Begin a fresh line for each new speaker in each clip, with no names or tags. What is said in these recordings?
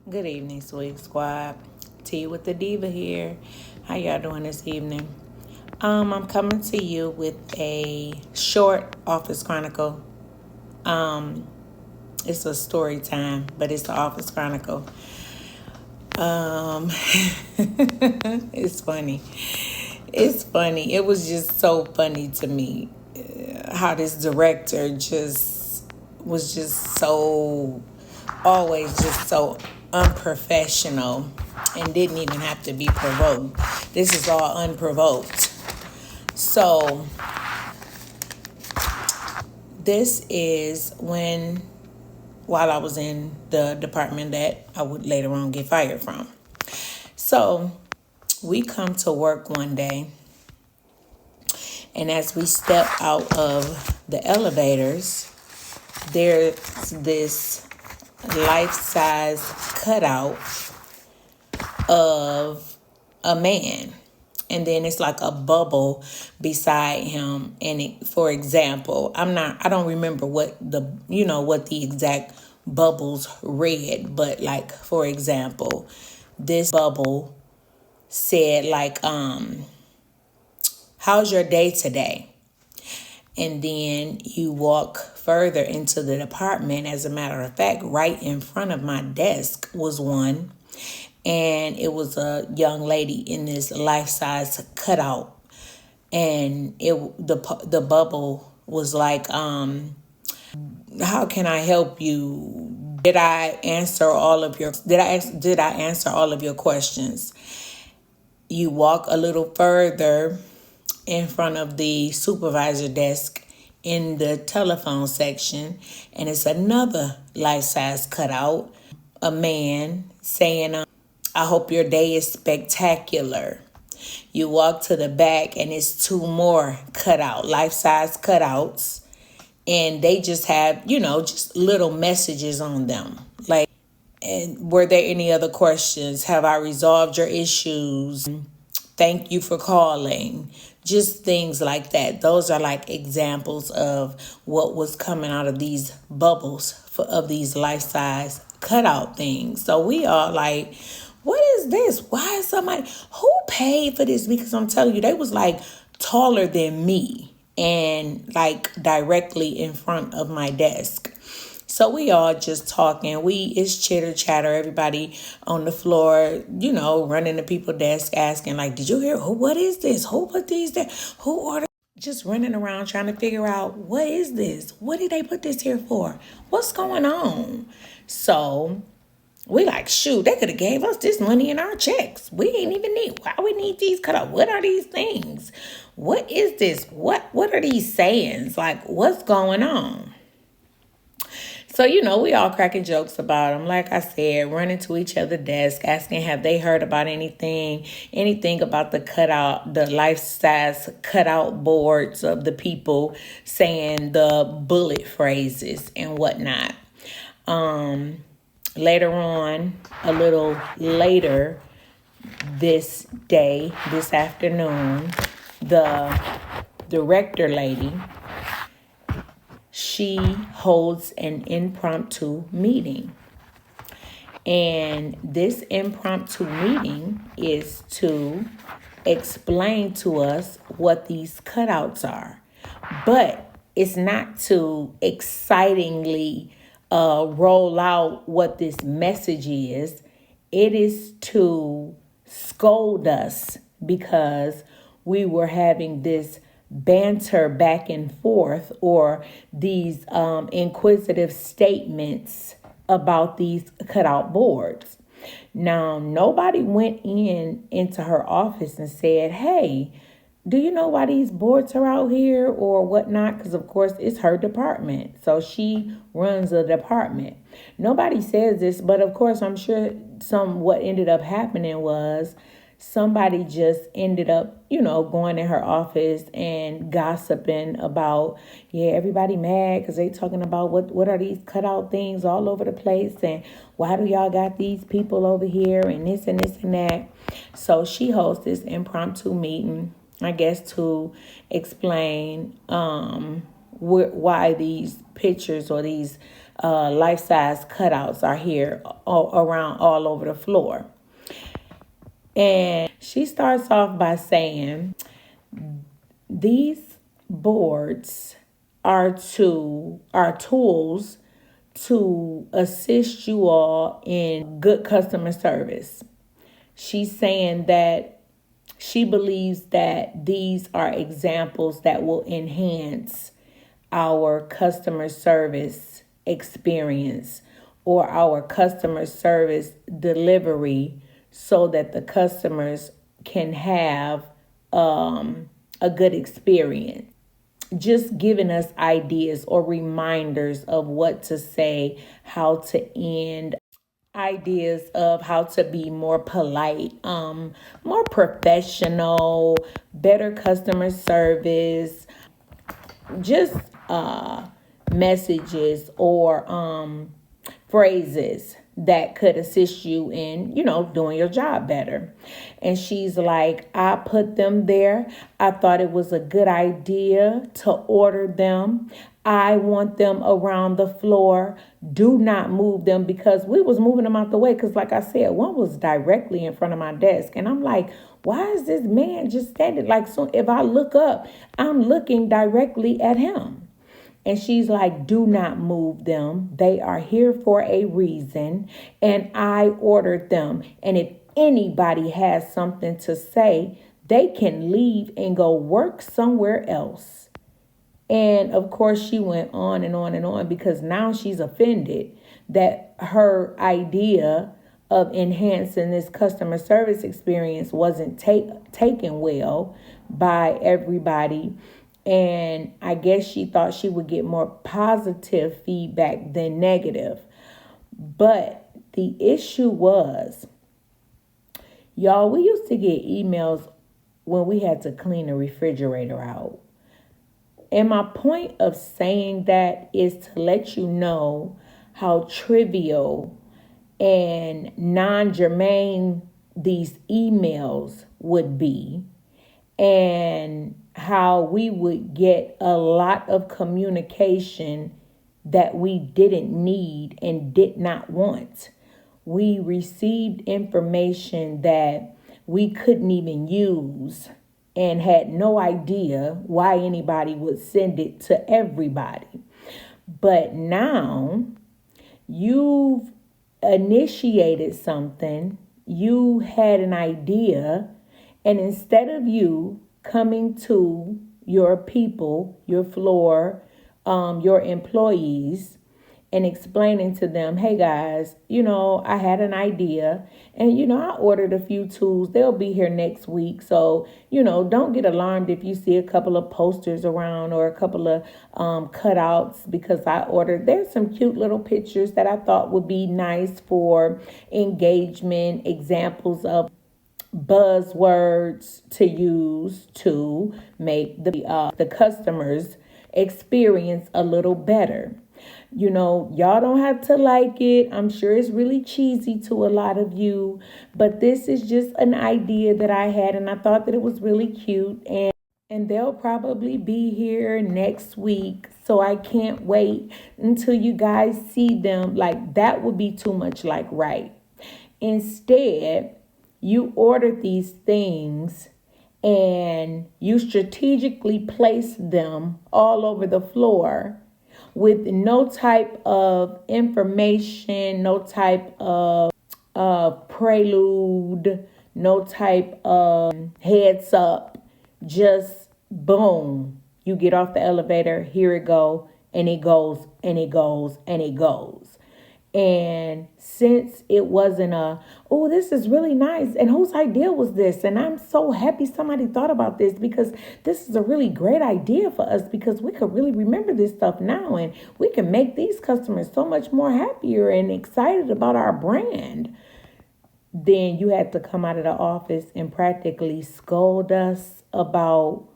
Good evening, Sweet Squad. Tea with the Diva here. How y'all doing this evening? I'm coming to you with a short office chronicle. Um, it's a story time, but it's the office chronicle. Um, it's funny. It's funny. It was just so funny to me how this director just was just so always just so unprofessional and didn't even have to be provoked. This is all unprovoked. So this is while I was in the department that I would later on get fired from. So we come to work one day, and as we step out of the elevators, there's this life-size cutout of a man, and then it's like a bubble beside him. And for example, I don't remember what the exact bubbles read, but like, for example, this bubble said like, how's your day today? And then you walk further into the department. As a matter of fact, right in front of my desk was one. And it was a young lady in this life-size cutout. And the bubble was like, how can I help you? Did I answer all of your questions? You walk a little further in front of the supervisor desk in the telephone section, and it's another life-size cutout, a man saying, I hope your day is spectacular. You walk to the back and it's two more life-size cutouts, and they just have, just little messages on them. Like, and were there any other questions? Have I resolved your issues? Thank you for calling. Just things like that. Those are like examples of what was coming out of these bubbles of these life-size cutout things. So we are like, what is this? Why is somebody who paid for this? Because I'm telling you, they was like taller than me and like directly in front of my desk. So we all just talking. It's chitter chatter. Everybody on the floor, running to people's desk asking like, did you hear? What is this? Who put these there? Who ordered? Just running around trying to figure out, what is this? What did they put this here for? What's going on? So we like, shoot, they could have gave us this money in our checks. We ain't even need. Why we need these cut off? What are these things? What is this? What are these sayings? Like, what's going on? So, we all cracking jokes about them. Like I said, running to each other's desk, asking, have they heard about anything about the life-size cutout boards of the people saying the bullet phrases and whatnot. Later on, a little later this afternoon, the director lady, she holds an impromptu meeting. And this impromptu meeting is to explain to us what these cutouts are. But it's not to excitingly roll out what this message is. It is to scold us because we were having this banter back and forth, or these inquisitive statements about these cutout boards. Now, nobody went into her office and said, hey, do you know why these boards are out here or whatnot? Because, of course, it's her department. So she runs the department. Nobody says this, but, of course, I'm sure what ended up happening was somebody just ended up, going in her office and gossiping about, everybody mad because they talking about what are these cutout things all over the place, and why do y'all got these people over here and this and this and that. So she hosts this impromptu meeting, I guess, to explain why these pictures or these life-size cutouts are here around all over the floor. And she starts off by saying, these boards are tools to assist you all in good customer service. She's saying that she believes that these are examples that will enhance our customer service experience or our customer service delivery so that the customers can have a good experience. Just giving us ideas or reminders of what to say, how to end, ideas of how to be more polite, more professional, better customer service, just messages or phrases that could assist you in, doing your job better. And she's like, I put them there. I thought it was a good idea to order them. I want them around the floor. Do not move them, because we was moving them out the way. Because like I said, one was directly in front of my desk. And I'm like, why is this man just standing? Like, so if I look up, I'm looking directly at him. And she's like, do not move them. They are here for a reason. And I ordered them. And if anybody has something to say, they can leave and go work somewhere else. And of course, she went on and on and on, because now she's offended that her idea of enhancing this customer service experience wasn't taken well by everybody. And I guess she thought she would get more positive feedback than negative. But the issue was, y'all, we used to get emails when we had to clean the refrigerator out. And my point of saying that is to let you know how trivial and non-germane these emails would be, and how we would get a lot of communication that we didn't need and did not want. We received information that we couldn't even use and had no idea why anybody would send it to everybody. But now you've initiated something, you had an idea, and instead of you coming to your people, your floor, your employees, and explaining to them, hey guys, I had an idea, and I ordered a few tools. They'll be here next week. So, don't get alarmed if you see a couple of posters around or a couple of cutouts, because I ordered. There's some cute little pictures that I thought would be nice for engagement, examples of buzzwords to use to make the customer's experience a little better. Y'all don't have to like it. I'm sure it's really cheesy to a lot of you, but this is just an idea that I had, and I thought that it was really cute, and they'll probably be here next week. So I can't wait until you guys see them. Like, that would be too much like right. Instead, you ordered these things and you strategically placed them all over the floor with no type of information, no type of prelude, no type of heads up. Just boom, you get off the elevator, here it go, and it goes, and it goes, and it goes. And since it wasn't this is really nice, and whose idea was this? And I'm so happy somebody thought about this, because this is a really great idea for us, because we could really remember this stuff now, and we can make these customers so much more happier and excited about our brand. Then you had to come out of the office and practically scold us about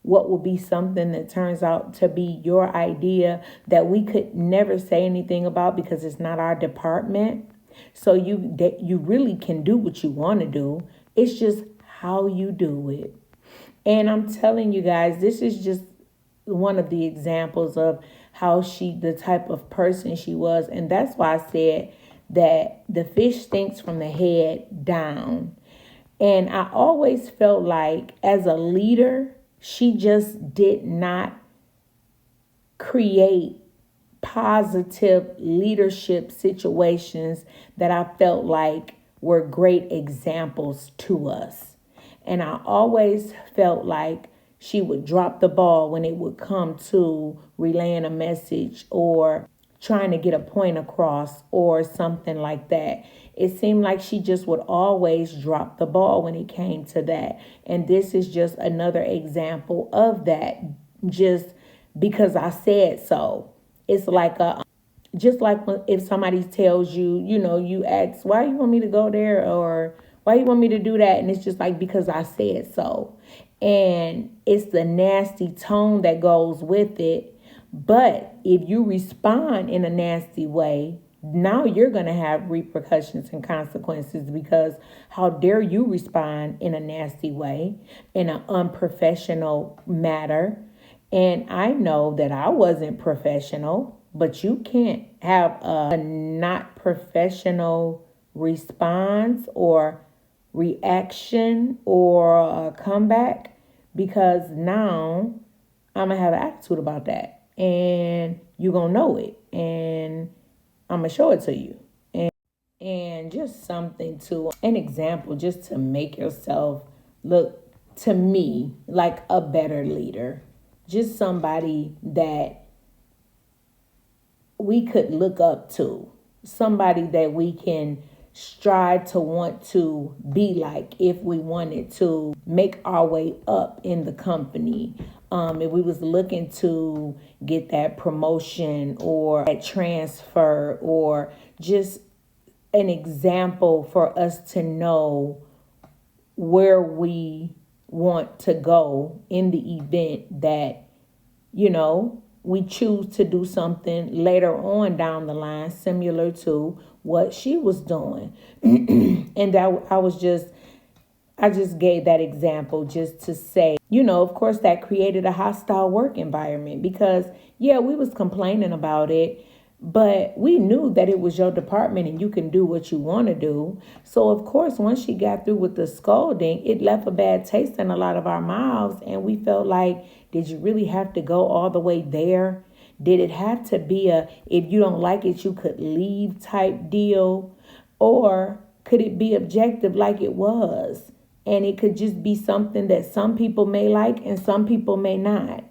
what will be something that turns out to be your idea that we could never say anything about because it's not our department. So you really can do what you want to do. It's just how you do it. And I'm telling you guys, this is just one of the examples of the type of person she was. And that's why I said that the fish stinks from the head down. And I always felt like as a leader, she just did not create positive leadership situations that I felt like were great examples to us. And I always felt like she would drop the ball when it would come to relaying a message or trying to get a point across or something like that. It seemed like she just would always drop the ball when it came to that. And this is just another example of that, just because I said so. It's like just like if somebody tells you, you ask, why you want me to go there, or why you want me to do that? And it's just like, because I said so. And it's the nasty tone that goes with it. But if you respond in a nasty way, now you're going to have repercussions and consequences, because how dare you respond in a nasty way, in an unprofessional matter. And I know that I wasn't professional, but you can't have a not professional response or reaction or a comeback, because now I'm going to have an attitude about that. And you're going to know it. And I'm going to show it to you. And just something an example, just to make yourself look, to me, like a better leader. Just somebody that we could look up to. Somebody that we can strive to want to be like if we wanted to make our way up in the company. If we was looking to get that promotion or that transfer, or just an example for us to know where we want to go in the event that, we choose to do something later on down the line similar to what she was doing. And that I just gave that example just to say, of course that created a hostile work environment, because we was complaining about it, but we knew that it was your department and you can do what you want to do. So of course, once she got through with the scolding, it left a bad taste in a lot of our mouths. And we felt like, did you really have to go all the way there? Did it have to be if you don't like it, you could leave type deal? Or could it be objective like it was? And it could just be something that some people may like and some people may not.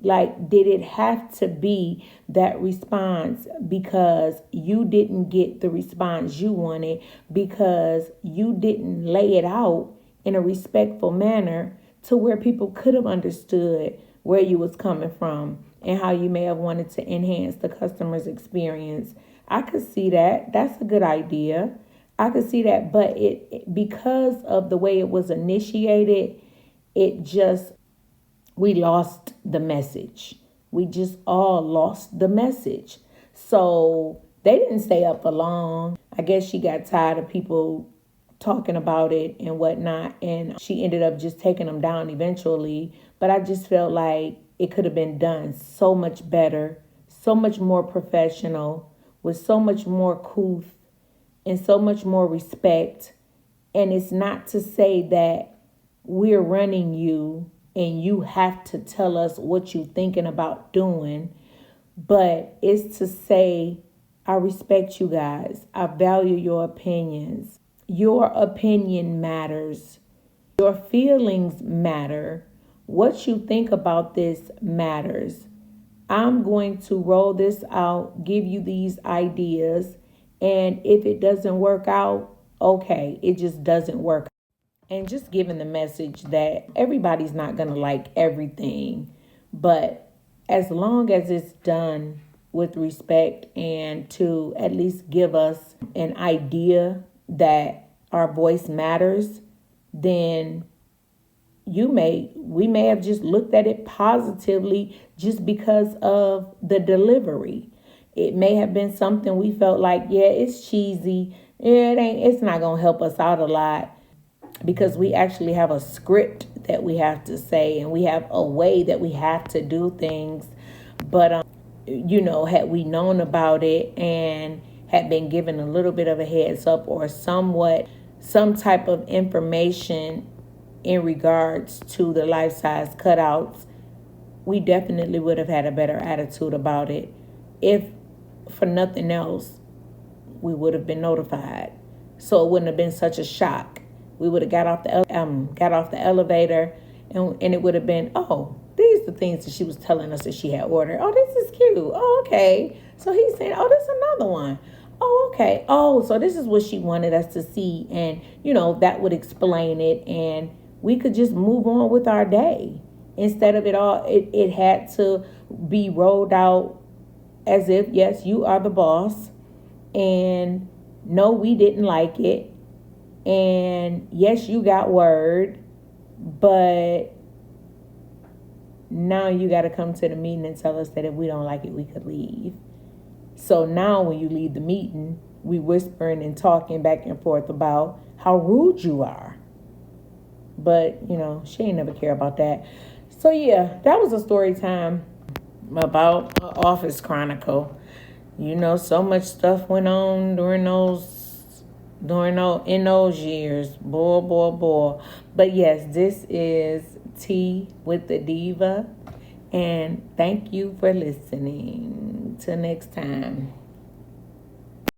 Like, did it have to be that response because you didn't get the response you wanted, because you didn't lay it out in a respectful manner to where people could have understood where you was coming from and how you may have wanted to enhance the customer's experience? I could see that. That's a good idea. I could see that. But because of the way it was initiated, we lost the message. We just all lost the message. So they didn't stay up for long. I guess she got tired of people talking about it and whatnot, and she ended up just taking them down eventually. But I just felt like it could have been done so much better, so much more professional, with so much more couth and so much more respect. And it's not to say that we're running you and you have to tell us what you're thinking about doing, but it's to say, I respect you guys. I value your opinions. Your opinion matters. Your feelings matter. What you think about this matters. I'm going to roll this out, give you these ideas, and if it doesn't work out, okay, it just doesn't work. And just giving the message that everybody's not going to like everything, but as long as it's done with respect and to at least give us an idea that our voice matters, then we may have just looked at it positively just because of the delivery. It may have been something we felt like, it's cheesy. It's not going to help us out a lot, because we actually have a script that we have to say and we have a way that we have to do things. But had we known about it and had been given a little bit of a heads up or some type of information in regards to the life-size cutouts, we definitely would have had a better attitude about it. If for nothing else, we would have been notified, so it wouldn't have been such a shock. We would have got off the elevator, and it would have been, oh, these are the things that she was telling us that she had ordered. Oh, this is cute. Oh, okay. So he's saying, oh, this is another one. Oh, okay. Oh, so this is what she wanted us to see, and that would explain it, and we could just move on with our day instead of it had to be rolled out as if, yes, you are the boss, and no, we didn't like it, and yes, you got word, but now you got to come to the meeting and tell us that if we don't like it, we could leave. So now when you leave the meeting, we whispering and talking back and forth about how rude you are. But, she ain't never care about that. So, yeah, that was a story time about Office Chronicle. So much stuff went on in those years. Boy. But, yes, this is Tea with the Diva. And thank you for listening. Till next time.